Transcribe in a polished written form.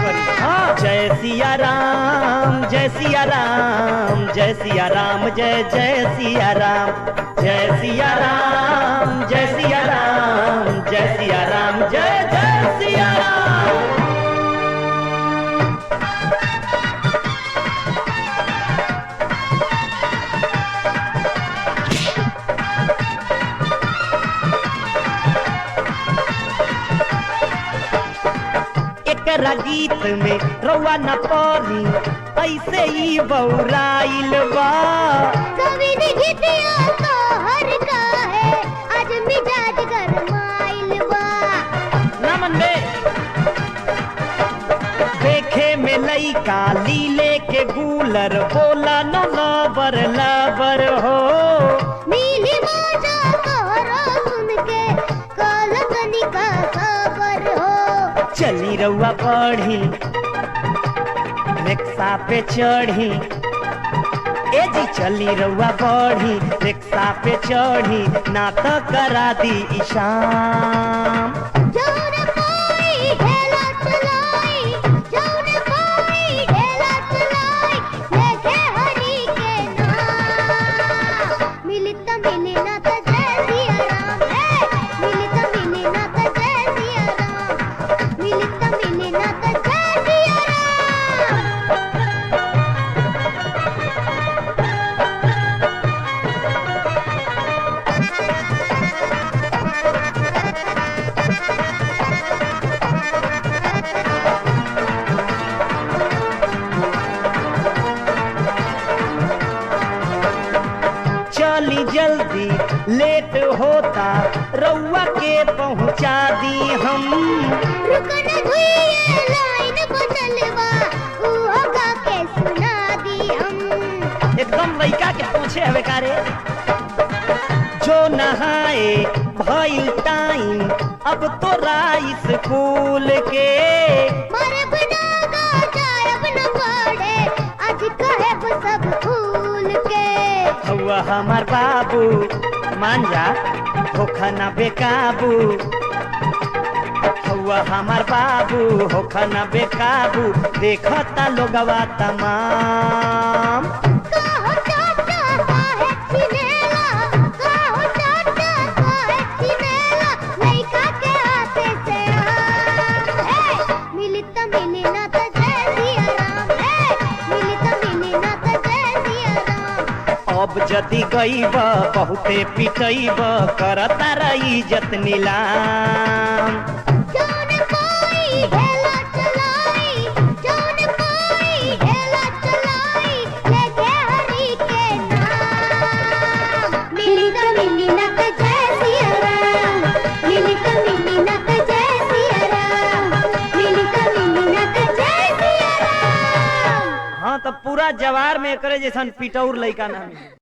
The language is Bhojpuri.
पड़ी। हाँ, जय सिया राम जय सिया राम जय सिया राम जय जय सिया राम जय सिया राम जय सिया राम जय सिया राम जय जय सिया राम। एकरा गीत में रउआ न पड़ी ऐसे ही बौराइल बा। कवि ने गीतिया तो हर का है आज मिजाज गरमाइल बा। नमन बे देखे में लइका लीले के गूलर बोला न लबर लबर हो। नीली मौजा तोहरा सुन के कलकनी का खबर हो। चली रउआ पढ़ी रिक्शा पे चढ़ी ए जी चली रउआ पढ़ी रिक्शा पे चढ़ी ना तो करा दी ईशाम। जौन कोई ढेला चलाई जौन कोई ढेला चलाई लेके हरि के नाम। मिली त मिली ना त जय सिया राम है मिली त मिली ना त जय सिया राम मिली त मिली ना त जय सिया राम। चली जल्दी लेट होता रउआ के पहुंचा दी हम। रुकन धुइए लाइन बचलवा उहो गा के सुना दी हम। एकदम लइका के पूछे हवे कारे जो नहाए भइल टाइम अब तो राइस स्कूल के। मारे बिना गा जायब न पड़े आज कहे सब फूल के। हवा हमार बाबू मान जा होखा ना बेकाबू। हवा हमार बाबू होखा ना बेकाबू देखता लोगवा तमाम। काहो चाचा काहे छिनेला काहो चाचा काहे छिनेला लइका के हाथे से आम। मिली त मिली ना त जय सिया राम मिली त मिली ना त जय सिया राम। अब जदी गईब बहुते पिटईब करता रही इज्जत नीलाम। जौन कोई ढेला चलाई जौन कोई ढेला चलाई लेके हरि के नाम। मिली त मिली ना त जय सिया राम मिली त मिली ना त जय सिया राम मिली त मिली ना त जय सिया राम। हाँ तो पूरा जवार में करे जैसन पिटौर लइका ना मिली।